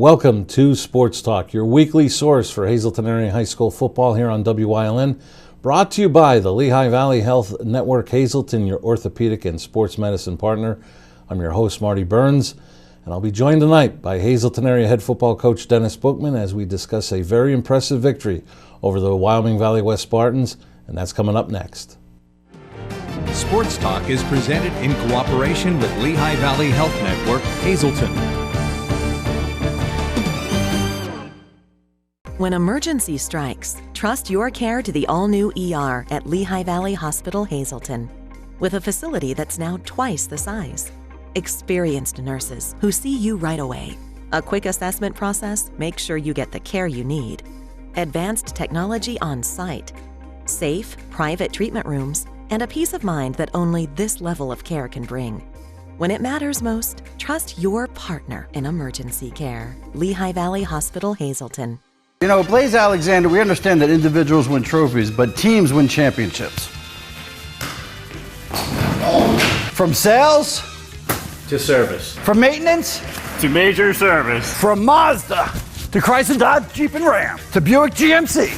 Welcome to Sports Talk, your weekly source for Hazleton Area High School football here on WYLN. Brought to you by the Lehigh Valley Health Network Hazleton, your orthopedic and sports medicine partner. I'm your host, Marty Burns, and I'll be joined tonight by Hazleton Area head football coach Dennis Bookman as we discuss a very impressive victory over the Wyoming Valley West Spartans, and that's coming up next. Sports Talk is presented in cooperation with Lehigh Valley Health Network, Hazleton. When emergency strikes, trust your care to the all-new ER at Lehigh Valley Hospital, Hazleton. With a facility that's now twice the size. Experienced nurses who see you right away. A quick assessment process makes sure you get the care you need. Advanced technology on site. Safe, private treatment rooms, and a peace of mind that only this level of care can bring. When it matters most, trust your partner in emergency care. Lehigh Valley Hospital, Hazleton. You know, Blaise Alexander, we understand that individuals win trophies, but teams win championships. From sales to service. From maintenance to major service. From Mazda to Chrysler, Dodge, Jeep, and Ram to Buick GMC.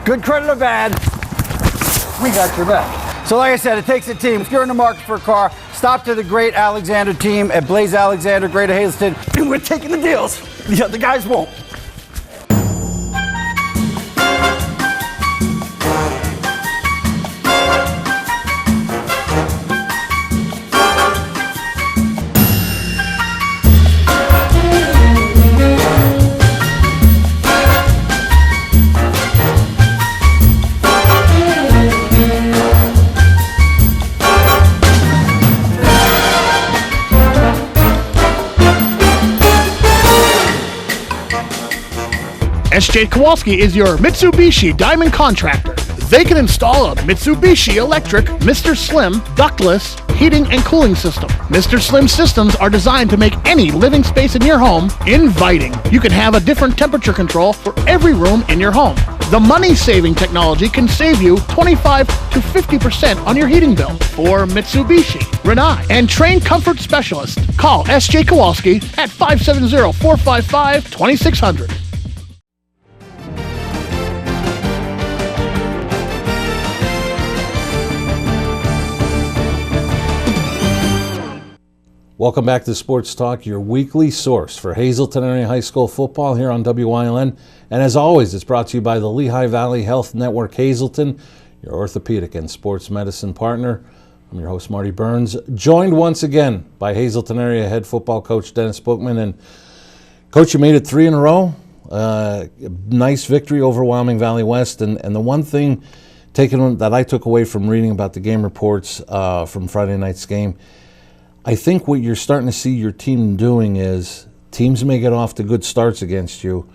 Good credit or bad, we got your back. So like I said, it takes a team. If you're in the market for a car, stop to the Great Alexander team at Blaise Alexander, Greater Hazleton, and we're taking the deals. The other guys won't. SJ Kowalski is your Mitsubishi Diamond Contractor. They can install a Mitsubishi electric Mr. Slim ductless heating and cooling system. Mr. Slim systems are designed to make any living space in your home inviting. You can have a different temperature control for every room in your home. The money-saving technology can save you 25 to 50% on your heating bill for Mitsubishi, Rinnai, and trained comfort specialists. Call SJ Kowalski at 570-455-2600. Welcome back to Sports Talk, your weekly source for Hazleton Area High School football here on WYLN. And as always, it's brought to you by the Lehigh Valley Health Network Hazleton, your orthopedic and sports medicine partner. I'm your host, Marty Burns, joined once again by Hazleton Area head football coach Dennis Bookman. And Coach, you made it 3 in a row. Nice victory over Wyoming Valley West. And the one thing that I took away from reading about the game reports from Friday night's game, I think what you're starting to see your team doing is teams may get off to good starts against you,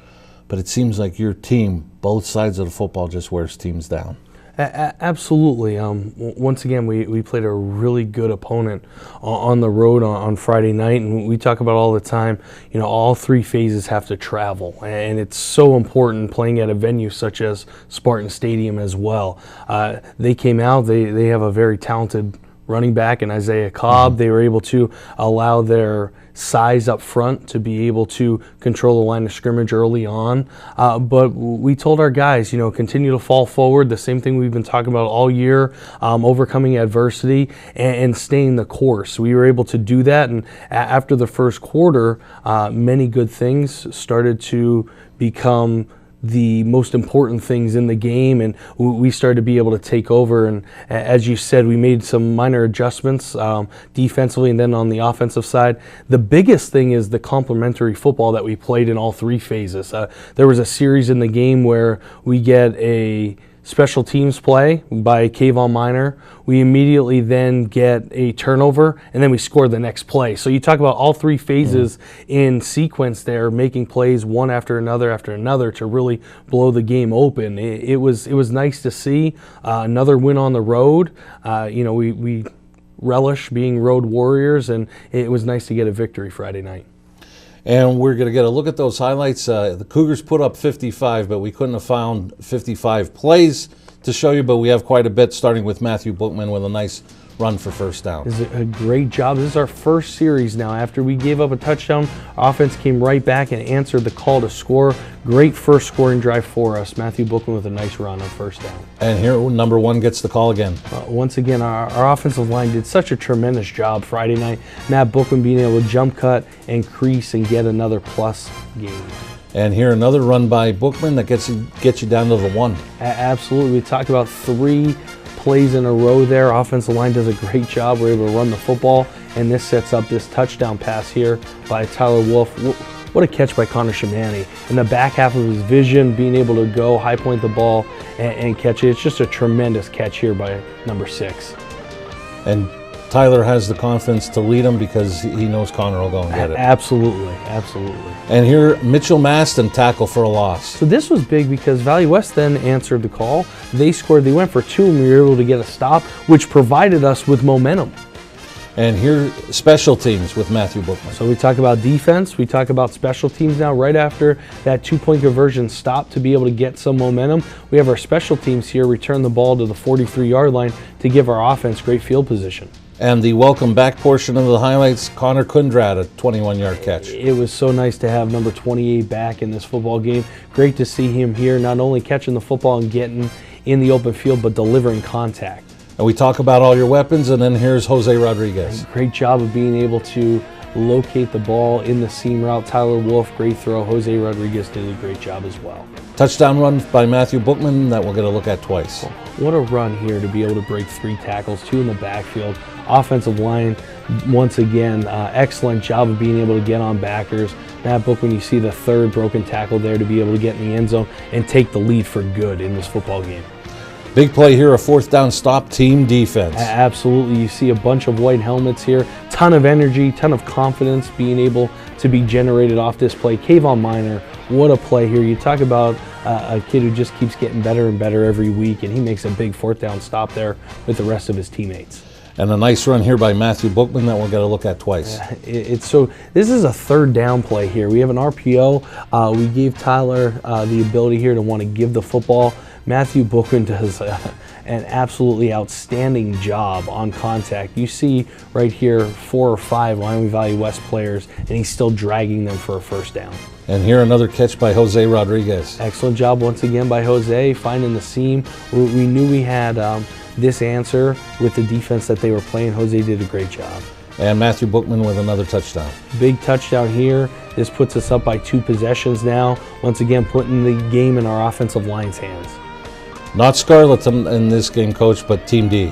but it seems like your team, both sides of the football, just wears teams down. Absolutely. Once again, we played a really good opponent on the road on Friday night, and we talk about all the time, you know, all 3 phases have to travel, and it's so important playing at a venue such as Spartan Stadium as well. They came out, they have a very talented running back in Isaiah Cobb. They were able to allow their size up front to be able to control the line of scrimmage early on. But we told our guys, you know, continue to fall forward. The same thing we've been talking about all year, overcoming adversity and staying the course. We were able to do that. And after the first quarter, many good things started to become the most important things in the game, and we started to be able to take over. And as you said, we made some minor adjustments defensively and then on the offensive side. The biggest thing is the complementary football that we played in all 3 phases. There was a series in the game where we get a special teams play by Kayvon Minor. We immediately then get a turnover, and then we score the next play. So you talk about all 3 phases in sequence there, making plays one after another to really blow the game open. It was nice to see another win on the road. We relish being road warriors, and it was nice to get a victory Friday night. And we're going to get a look at those highlights. The Cougars put up 55, but we couldn't have found 55 plays to show you, but we have quite a bit, starting with Matthew Bookman with a nice run for first down. This is a great job. This is our first series now. After we gave up a touchdown, our offense came right back and answered the call to score. Great first scoring drive for us. Matthew Bookman with a nice run on first down. And here, number 1 gets the call again. Once again, our offensive line did such a tremendous job Friday night. Matt Bookman being able to jump cut and crease and get another plus gain. And here, another run by Bookman that gets you down to the 1. Absolutely. We talked about 3 plays in a row there. Offensive line does a great job. We're able to run the football, and this sets up this touchdown pass here by Tyler Wolf. What a catch by Connor Shamani. In the back half of his vision, being able to go high point the ball and catch it. It's just a tremendous catch here by number 6. And Tyler has the confidence to lead him because he knows Connor will go and get it. Absolutely, absolutely. And here, Mitchell Maston tackle for a loss. So this was big because Valley West then answered the call. They scored, they went for 2, and we were able to get a stop, which provided us with momentum. And here, special teams with Matthew Bookman. So we talk about defense, we talk about special teams now. Right after that 2-point conversion stop to be able to get some momentum, we have our special teams here return the ball to the 43-yard line to give our offense great field position. And the welcome back portion of the highlights, Connor Kundrat, a 21-yard catch. It was so nice to have number 28 back in this football game. Great to see him here, not only catching the football and getting in the open field, but delivering contact. And we talk about all your weapons, and then here's Jose Rodriguez. Great job of being able to locate the ball in the seam route. Tyler Wolf, great throw. Jose Rodriguez did a great job as well. Touchdown run by Matthew Bookman that we'll get a look at twice. What a run here to be able to break 3 tackles, 2 in the backfield. Offensive line, once again, excellent job of being able to get on backers. Matt Bookman, you see the 3rd broken tackle there to be able to get in the end zone and take the lead for good in this football game. Big play here, a 4th down stop, team defense. Absolutely. You see a bunch of white helmets here. Ton of energy, ton of confidence being able to be generated off this play. Kayvon Miner, what a play here. You talk about a kid who just keeps getting better and better every week, and he makes a big 4th down stop there with the rest of his teammates. And a nice run here by Matthew Bookman that we'll get a look at twice. So this is a 3rd down play here. We have an RPO. We gave Tyler the ability here to want to give the football. Matthew Bookman does an absolutely outstanding job on contact. You see right here 4 or 5 Wyoming Valley West players, and he's still dragging them for a 1st down. And here another catch by Jose Rodriguez. Excellent job once again by Jose, finding the seam. We knew we had this answer with the defense that they were playing. Jose did a great job. And Matthew Bookman with another touchdown. Big touchdown here. This puts us up by 2 possessions now. Once again, putting the game in our offensive line's hands. Not Scarlett in this game, Coach, but Team D.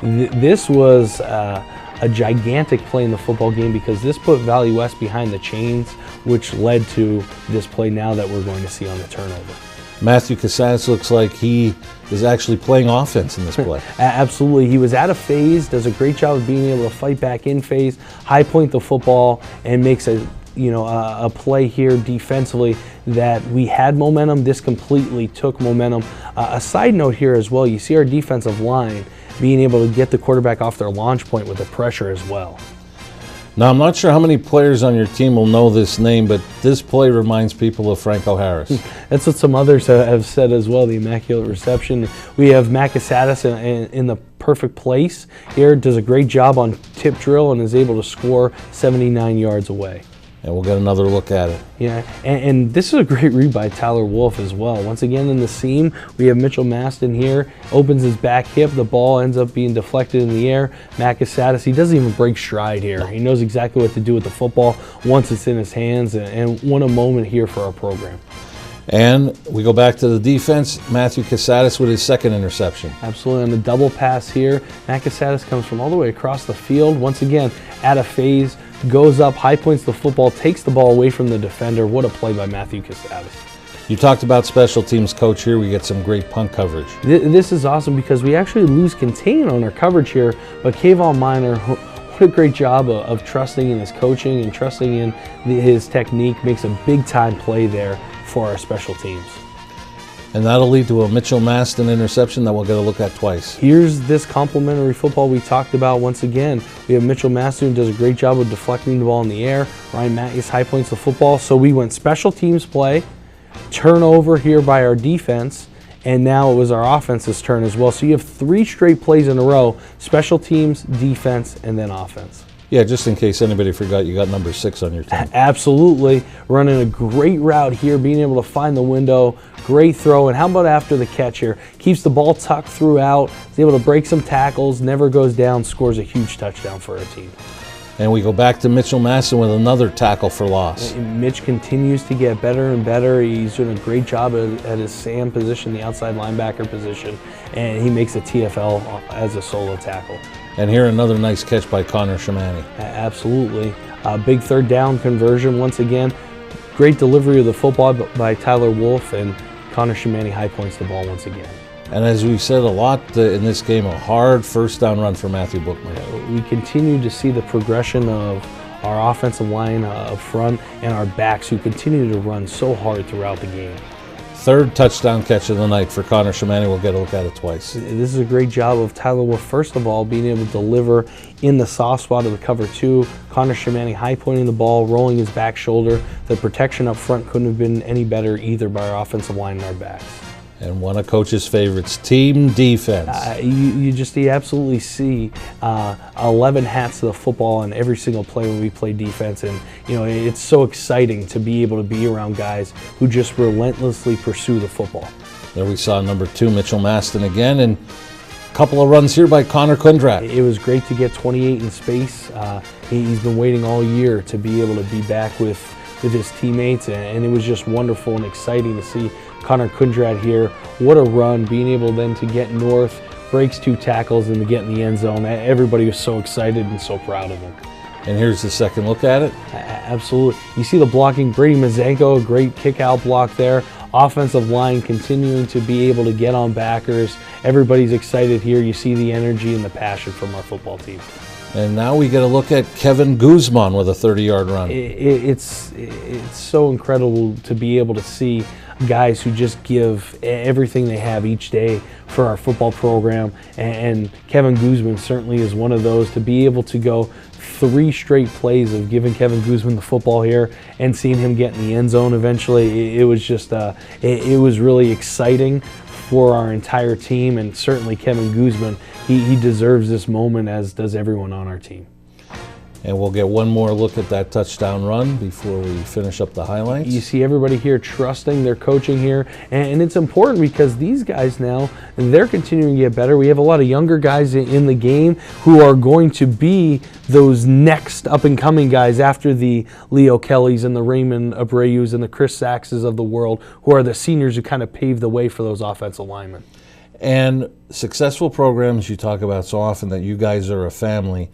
This was a gigantic play in the football game because this put Valley West behind the chains, which led to this play now that we're going to see on the turnover. Matthew Casares looks like he is actually playing offense in this play. Absolutely. He was out of phase, does a great job of being able to fight back in phase, high point the football, and makes a play here defensively that we had momentum. This completely took momentum. A side note here as well, you see our defensive line being able to get the quarterback off their launch point with the pressure as well. Now, I'm not sure how many players on your team will know this name, but this play reminds people of Franco Harris. That's what some others have said as well, the Immaculate Reception. We have Matt Casares in the perfect place here, does a great job on tip drill and is able to score 79 yards away. And we'll get another look at it. Yeah, and this is a great read by Tyler Wolf as well. Once again in the seam, we have Mitchell Maston here, opens his back hip, the ball ends up being deflected in the air. Matt Casares, he doesn't even break stride here. He knows exactly what to do with the football once it's in his hands, and what a moment here for our program. And we go back to the defense, Matthew Casares with his 2nd interception. Absolutely, on the double pass here, Matt Casares comes from all the way across the field. Once again, out of phase, goes up, high points the football, takes the ball away from the defender. What a play by Matthew Casares. You talked about special teams, Coach. Here we get some great punt coverage. This is awesome because we actually lose contain on our coverage here, but Kayvon Miner, what a great job of trusting in his coaching and trusting in his technique, makes a big time play there for our special teams. And that'll lead to a Mitchell Maston interception that we'll get a look at twice. Here's this complimentary football we talked about once again. We have Mitchell Maston who does a great job of deflecting the ball in the air. Ryan Matthews high points the football. So we went special teams play, turnover here by our defense, and now it was our offense's turn as well. So you have 3 straight plays in a row: special teams, defense, and then offense. Yeah, just in case anybody forgot, you got number 6 on your team. Absolutely. Running a great route here, being able to find the window, great throw, and how about after the catch here? Keeps the ball tucked throughout, is able to break some tackles, never goes down, scores a huge touchdown for our team. And we go back to Mitchell Maston with another tackle for loss. Mitch continues to get better and better. He's doing a great job at his SAM position, the outside linebacker position, and he makes a TFL as a solo tackle. And here another nice catch by Connor Shamani. Absolutely. Big third down conversion once again. Great delivery of the football by Tyler Wolf, and Connor Shamani high points the ball once again. And as we've said a lot in this game, a hard first down run for Matthew Bookman. We continue to see the progression of our offensive line up front and our backs, who continue to run so hard throughout the game. Third touchdown catch of the night for Connor Shamani. We'll get a look at it twice. This is a great job of Tyler Wolf, first of all, being able to deliver in the soft spot of the cover 2. Connor Shamani high pointing the ball, rolling his back shoulder. The protection up front couldn't have been any better either by our offensive line and our backs. And one of Coach's favorites, team defense. You absolutely see 11 hats to the football on every single play when we play defense, and it's so exciting to be able to be around guys who just relentlessly pursue the football. There we saw number 2, Mitchell Maston again, and a couple of runs here by Connor Kundrat. It was great to get 28 in space. He's been waiting all year to be able to be back with his teammates, and it was just wonderful and exciting to see Connor Kundrat here. What a run, being able then to get north, breaks 2 tackles, and to get in the end zone. Everybody was so excited and so proud of him. And here's the second look at it. Absolutely. You see the blocking, Brady Mazanko, a great kick-out block there. Offensive line continuing to be able to get on backers. Everybody's excited here. You see the energy and the passion from our football team. And now we get a look at Kevin Guzman with a 30-yard run. It's so incredible to be able to see guys who just give everything they have each day for our football program, and Kevin Guzman certainly is one of those. To be able to go 3 straight plays of giving Kevin Guzman the football here and seeing him get in the end zone eventually, it was just it was really exciting for our entire team, and certainly Kevin Guzman, he deserves this moment, as does everyone on our team. And we'll get one more look at that touchdown run before we finish up the highlights. You see everybody here trusting their coaching here, and it's important because these guys now, they're continuing to get better. We have a lot of younger guys in the game who are going to be those next up-and-coming guys after the Leo Kellys and the Raymond Abreus and the Chris Saxes of the world, who are the seniors who kind of paved the way for those offensive linemen. And successful programs, you talk about so often that you guys are a family.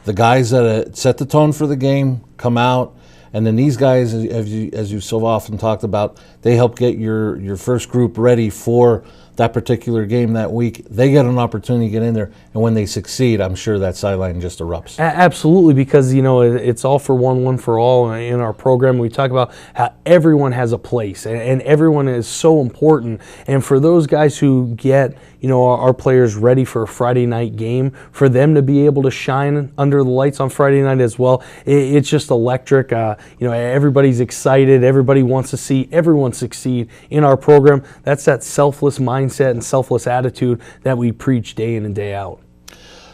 The guys that set the tone for the game come out, and then these guys, as you so often talked about, they help get your first group ready for that particular game that week. They get an opportunity to get in there, and when they succeed, I'm sure that sideline just erupts. Absolutely, because it's all for one for all in our program. We talk about how everyone has a place, and everyone is so important. And for those guys who get our players ready for a Friday night game, for them to be able to shine under the lights on Friday night as well, it's just electric. Everybody's excited. Everybody wants to see everyone succeed in our program. That's that selfless mindset and selfless attitude that we preach day in and day out.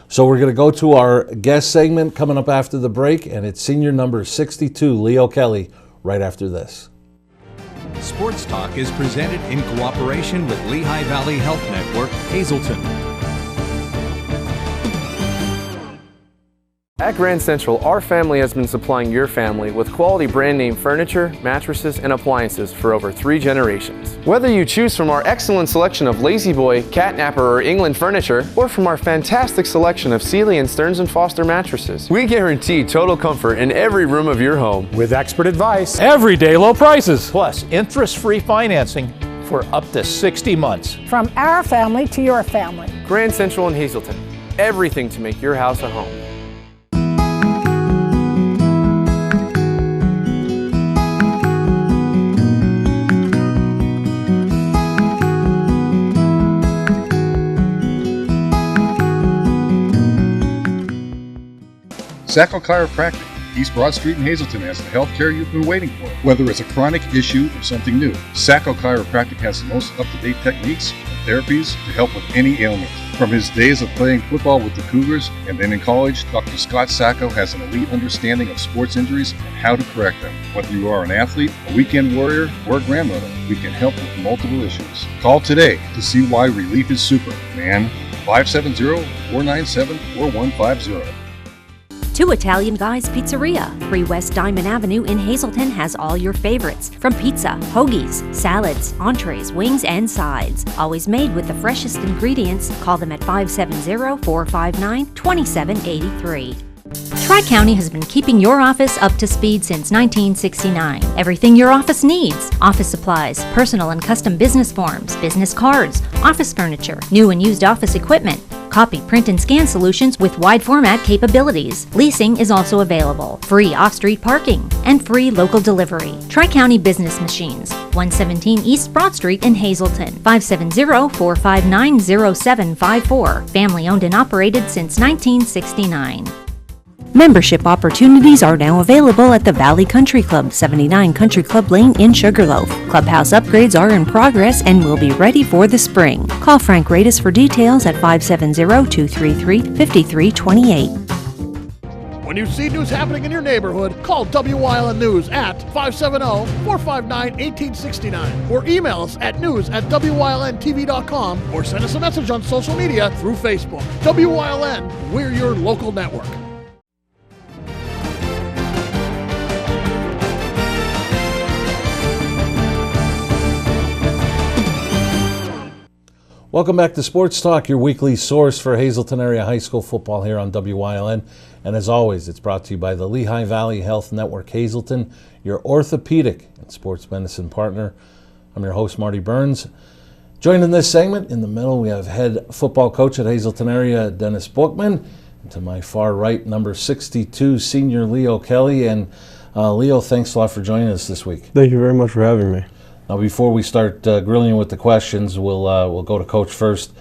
So we're going to go to our guest segment coming up after the break, and it's senior number 62, Leo Kelly, right after this. Sports Talk is presented in cooperation with Lehigh Valley Health Network, Hazleton. At Grand Central, our family has been supplying your family with quality brand name furniture, mattresses, and appliances for over 3 generations. Whether you choose from our excellent selection of Lazy Boy, Catnapper, or England furniture, or from our fantastic selection of Sealy and Stearns & Foster mattresses, we guarantee total comfort in every room of your home. With expert advice, everyday low prices, plus interest-free financing for up to 60 months. From our family to your family. Grand Central in Hazleton. Everything to make your house a home. Zackel Chiropractic, East Broad Street in Hazleton has the health care you've been waiting for. Whether it's a chronic issue or something new, Sacco Chiropractic has the most up-to-date techniques and therapies to help with any ailment. From his days of playing football with the Cougars and then in college, Dr. Scott Sacco has an elite understanding of sports injuries and how to correct them. Whether you are an athlete, a weekend warrior, or a grandmother, we can help with multiple issues. Call today to see why relief is super, man. 570-497-4150. Two Italian Guys Pizzeria, 3 West Diamond Avenue in Hazleton has all your favorites, from pizza, hoagies, salads, entrees, wings, and sides. Always made with the freshest ingredients. Call them at 570-459-2783. Tri-County has been keeping your office up to speed since 1969. Everything your office needs: office supplies, personal and custom business forms, business cards, office furniture, new and used office equipment, copy, print, and scan solutions with wide format capabilities. Leasing is also available, free off-street parking, and free local delivery. Tri-County Business Machines, 117 East Broad Street in Hazleton, 570-459-0754. Family owned and operated since 1969. Membership opportunities are now available at the Valley Country Club, 79 Country Club Lane in Sugarloaf. Clubhouse upgrades are in progress and will be ready for the spring. Call Frank Radis for details at 570-233-5328. When you see news happening in your neighborhood, call WYLN News at 570-459-1869 or email us at news@WYLNTV.com or send us a message on social media through Facebook. WYLN, we're your local network. Welcome back to Sports Talk, your weekly source for Hazleton area high school football here on WYLN. And as always, it's brought to you by the Lehigh Valley Health Network Hazleton, your orthopedic and sports medicine partner. I'm your host, Marty Burns. Joining this segment, in the middle, we have head football coach at Hazleton area, Dennis Bookman. And to my far right, number 62, senior Leo Kelly. And Leo, thanks a lot for joining us this week. Thank you very much for having me. Now, before we start grilling you with the questions, we'll go to Coach first.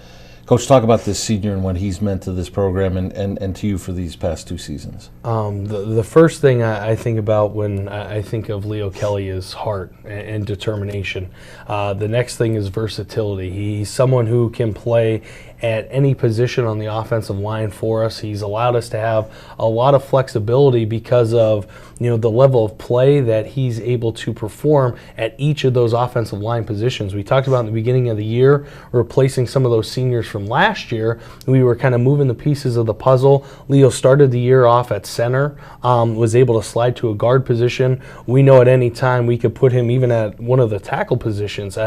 Coach, talk about this senior and what he's meant to this program and to you for these past 2 seasons. The first thing I think about when I think of Leo Kelly is heart and determination. The next thing is versatility. He's someone who can play at any position on the offensive line for us. He's allowed us to have a lot of flexibility because of the level of play that he's able to perform at each of those offensive line positions. We talked about in the beginning of the year replacing some of those seniors from last year. We were kind of moving the pieces of the puzzle. Leo started the year off at center, was able to slide to a guard position. We know at any time we could put him even at one of the tackle positions.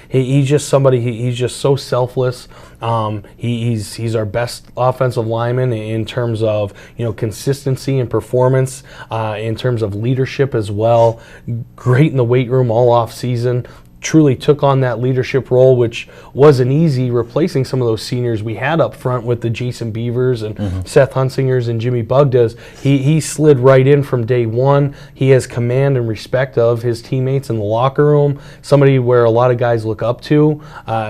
He's just somebody, he's just so selfless. He's our best offensive lineman in terms of consistency and performance, in terms of leadership as well. Great in the weight room all off season. Truly took on that leadership role, which wasn't easy, replacing some of those seniors we had up front with the Jason Beavers and Seth Hunsingers and Jimmy Bugdas. He slid right in from day one. He has command and respect of his teammates in the locker room, somebody where a lot of guys look up to.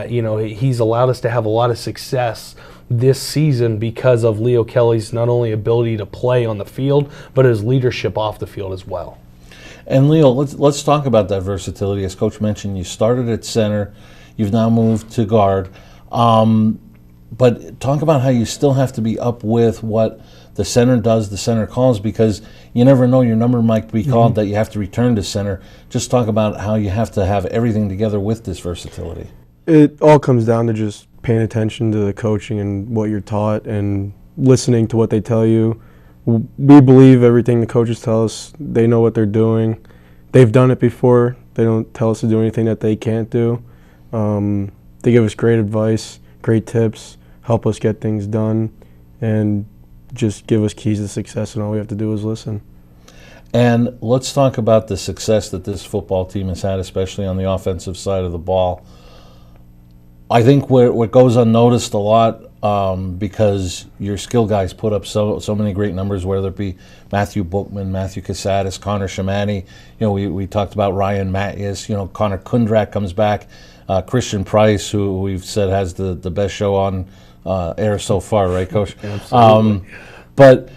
He's allowed us to have a lot of success this season because of Leo Kelly's not only ability to play on the field, but his leadership off the field as well. And Leo, let's talk about that versatility. As Coach mentioned, you started at center, you've now moved to guard. But talk about how you still have to be up with what the center does, the center calls, because you never know, your number might be called that you have to return to center. Just talk about how you have to have everything together with this versatility. It all comes down to just paying attention to the coaching and what you're taught and listening to what they tell you. We believe everything the coaches tell us. They know what they're doing. They've done it before. They don't tell us to do anything that they can't do. They give us great advice, great tips, help us get things done, and just give us keys to success, and all we have to do is listen. And let's talk about the success that this football team has had, especially on the offensive side of the ball. I think what goes unnoticed a lot, because your skill guys put up so many great numbers, whether it be Matthew Bookman, Matthew Casadas, Connor Shamani. We talked about Ryan Matthews. Connor Kundrak comes back. Christian Price, who we've said has the best show on air so far, right, Coach? Absolutely. But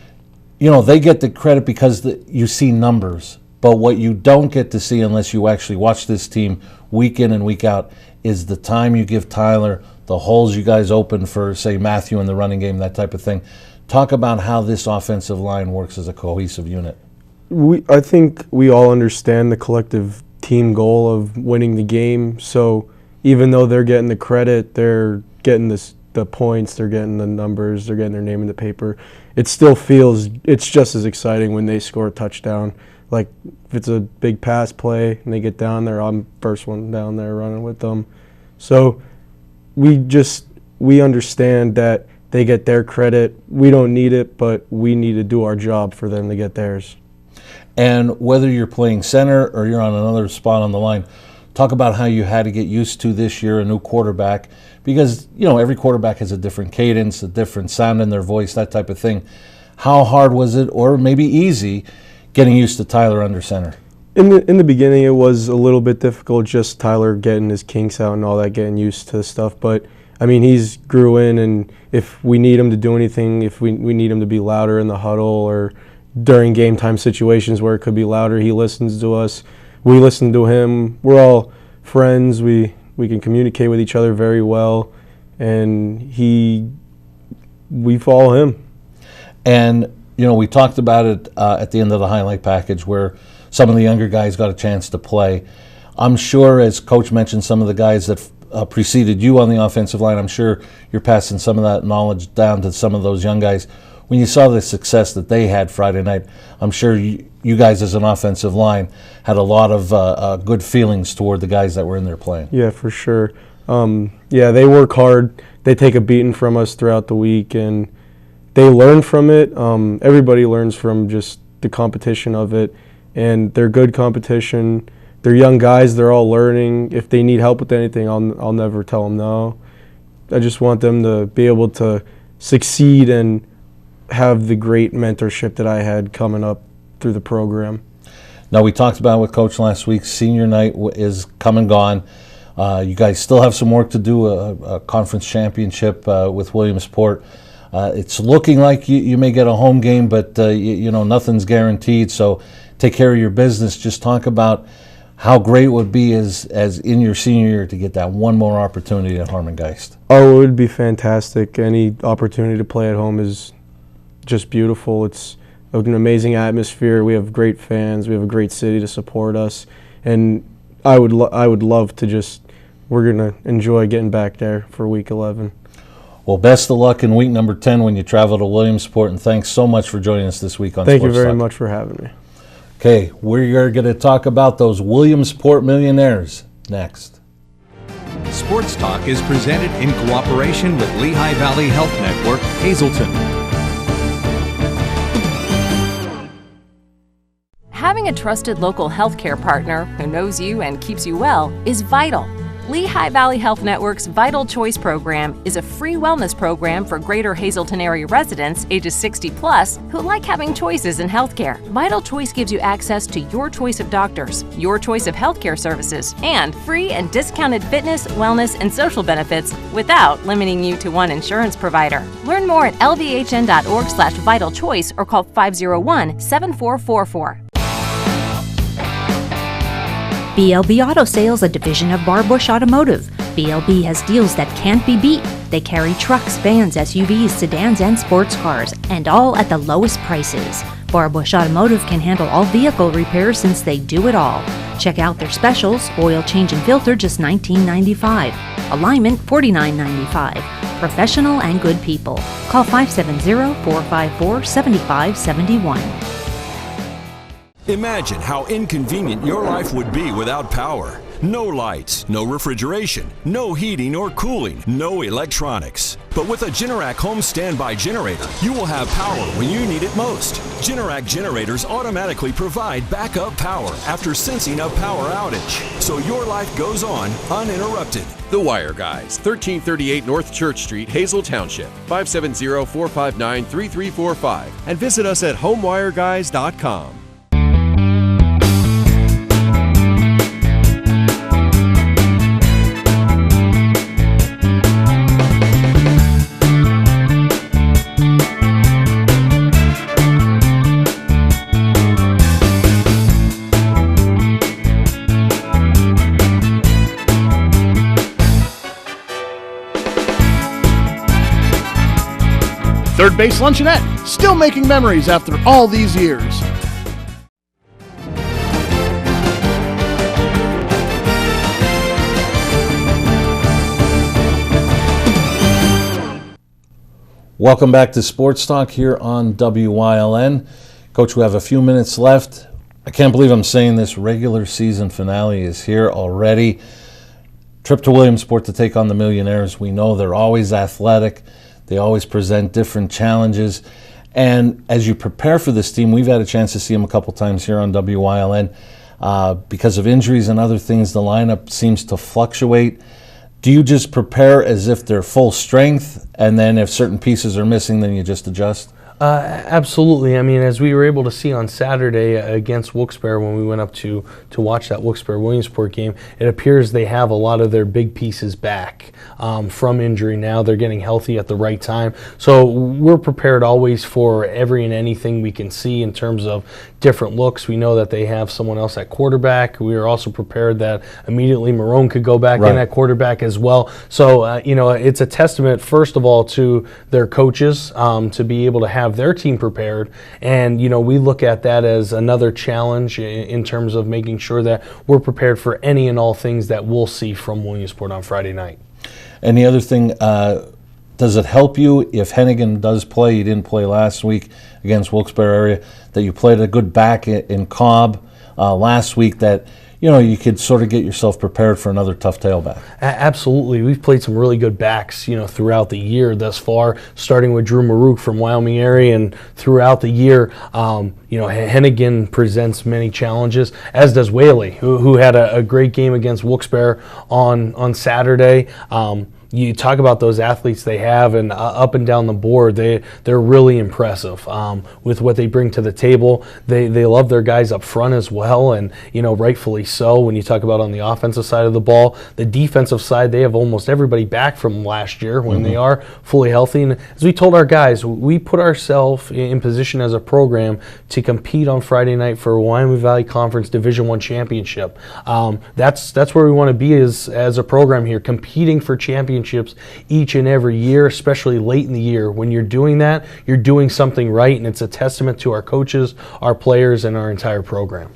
they get the credit because you see numbers. But what you don't get to see unless you actually watch this team week in and week out is the time you give Tyler, the holes you guys open for, say, Matthew in the running game, that type of thing. Talk about how this offensive line works as a cohesive unit. I think we all understand the collective team goal of winning the game. So even though they're getting the credit, they're getting the points, they're getting the numbers, they're getting their name in the paper, it still feels it's just as exciting when they score a touchdown. Like if it's a big pass play and they get down there, I'm first one down there running with them. So we understand that they get their credit. We don't need it, but we need to do our job for them to get theirs. And whether you're playing center or you're on another spot on the line, talk about how you had to get used to this year, a new quarterback, because every quarterback has a different cadence, a different sound in their voice, that type of thing. How hard was it, or maybe easy, getting used to Tyler under center? In the beginning, it was a little bit difficult, just Tyler getting his kinks out and all that, getting used to stuff. But I mean, he's grew in, and if we need him to do anything, if we need him to be louder in the huddle or during game time situations where it could be louder, he listens to us. We listen to him. We're all friends. We can communicate with each other very well, and we follow him. And we talked about it at the end of the highlight package where some of the younger guys got a chance to play. I'm sure, as Coach mentioned, some of the guys that preceded you on the offensive line, I'm sure you're passing some of that knowledge down to some of those young guys. When you saw the success that they had Friday night, I'm sure you guys as an offensive line had a lot of good feelings toward the guys that were in there playing. Yeah, for sure. They work hard. They take a beating from us throughout the week, and they learn from it. Everybody learns from just the competition of it, and they're good competition. They're young guys. They're all learning. If they need help with anything, I'll never tell them no. I just want them to be able to succeed and have the great mentorship that I had coming up through the program. Now, we talked about with Coach last week, senior night is come and gone. You guys still have some work to do, a conference championship with Williamsport. It's looking like you may get a home game, but nothing's guaranteed, so take care of your business. Just talk about how great it would be as in your senior year to get that one more opportunity at Harmon Geist. Oh, it would be fantastic. Any opportunity to play at home is just beautiful. It's an amazing atmosphere. We have great fans. We have a great city to support us, and I would love to we're going to enjoy getting back there for week 11. Well, best of luck in week number 10 when you travel to Williamsport, and thanks so much for joining us this week on Sports Talk. Thank you very much for having me. Okay, we're going to talk about those Williamsport Millionaires next. Sports Talk is presented in cooperation with Lehigh Valley Health Network, Hazleton. Having a trusted local healthcare partner who knows you and keeps you well is vital. Lehigh Valley Health Network's Vital Choice program is a free wellness program for Greater Hazleton area residents ages 60 plus who like having choices in healthcare. Vital Choice gives you access to your choice of doctors, your choice of healthcare services, and free and discounted fitness, wellness, and social benefits without limiting you to one insurance provider. Learn more at lvhn.org/vitalchoice or call 501-7444. BLB Auto Sales, a division of Bar Bush Automotive. BLB has deals that can't be beat. They carry trucks, vans, SUVs, sedans, and sports cars, and all at the lowest prices. Bar Bush Automotive can handle all vehicle repairs since they do it all. Check out their specials: oil change and filter, just $19.95. Alignment, $49.95. Professional and good people. Call 570-454-7571. Imagine how inconvenient your life would be without power. No lights, no refrigeration, no heating or cooling, no electronics. But with a Generac home standby generator, you will have power when you need it most. Generac generators automatically provide backup power after sensing a power outage, so your life goes on uninterrupted. The Wire Guys, 1338 North Church Street, Hazel Township, 570-459-3345, and visit us at homewireguys.com. Third Base Luncheonette, still making memories after all these years. Welcome back to Sports Talk here on WYLN. Coach, we have a few minutes left. I can't believe I'm saying this. Regular season finale is here already. Trip to Williamsport to take on the Millionaires. We know they're always athletic. They always present different challenges. And as you prepare for this team, we've had a chance to see them a couple times here on WYLN. Because of injuries and other things, the lineup seems to fluctuate. Do you just prepare as if they're full strength, and then if certain pieces are missing, then you just adjust? Absolutely. I mean, as we were able to see on Saturday against Wilkes-Barre when we went up to watch that Wilkes-Barre-Williamsport game, it appears they have a lot of their big pieces back from injury now. They're getting healthy at the right time. So we're prepared always for every and anything we can see in terms of different looks. We know that they have someone else at quarterback. We are also prepared that immediately Marone could go back in at quarterback as well. So, it's a testament, first of all, to their coaches to be able to have their team prepared, and we look at that as another challenge in terms of making sure that we're prepared for any and all things that we'll see from Williamsport on Friday night. And the other thing, does it help you if Hennigan does play? You didn't play last week against Wilkes-Barre area, that you played a good back in Cobb last week, that you could sort of get yourself prepared for another tough tailback. Absolutely. We've played some really good backs, throughout the year thus far, starting with Drew Maruk from Wyoming area, and throughout the year, Hennigan presents many challenges, as does Whaley, who had a great game against Wilkes-Barre on Saturday. You talk about those athletes they have, and up and down the board, they're really impressive with what they bring to the table. They love their guys up front as well, and rightfully so. When you talk about on the offensive side of the ball, the defensive side, they have almost everybody back from last year when they are fully healthy. And as we told our guys, we put ourselves in position as a program to compete on Friday night for a Wyoming Valley Conference Division I championship. That's where we want to be as a program here, competing for championships each and every year, especially late in the year. When you're doing that, you're doing something right, and it's a testament to our coaches, our players, and our entire program.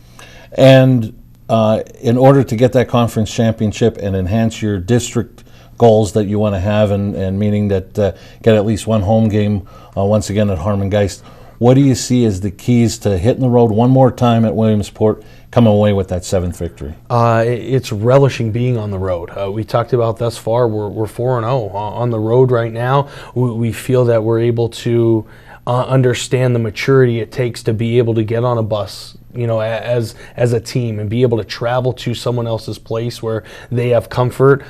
And in order to get that conference championship and enhance your district goals that you want to have, and meaning that get at least one home game once again at Harmon Geist, what do you see as the keys to hitting the road one more time at Williamsport, coming away with that 7th victory? It's relishing being on the road. We talked about thus far, we're 4-0 on the road right now. We feel that we're able to understand the maturity it takes to be able to get on a bus, as a team, and be able to travel to someone else's place where they have comfort.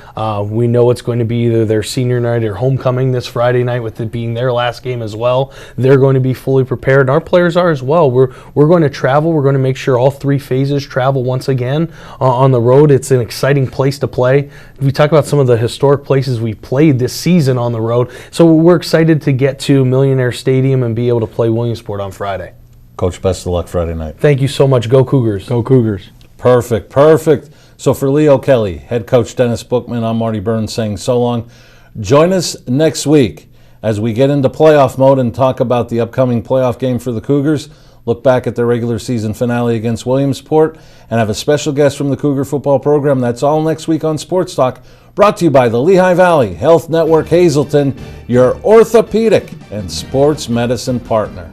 We know it's going to be either their senior night or homecoming this Friday night, with it being their last game as well. They're going to be fully prepared, and our players are as well. We're going to travel. We're going to make sure all 3 phases travel once again on the road. It's an exciting place to play. We talk about some of the historic places we played this season on the road, so we're excited to get to Millionaire Stadium and be able to play Williamsport on Friday. Coach, best of luck Friday night. Thank you so much. Go Cougars. Go Cougars. Perfect. So for Leo Kelly, head coach Dennis Bookman, I'm Marty Burns saying so long. Join us next week as we get into playoff mode and talk about the upcoming playoff game for the Cougars, look back at their regular season finale against Williamsport, and have a special guest from the Cougar football program. That's all next week on Sports Talk, brought to you by the Lehigh Valley Health Network Hazleton, your orthopedic and sports medicine partner.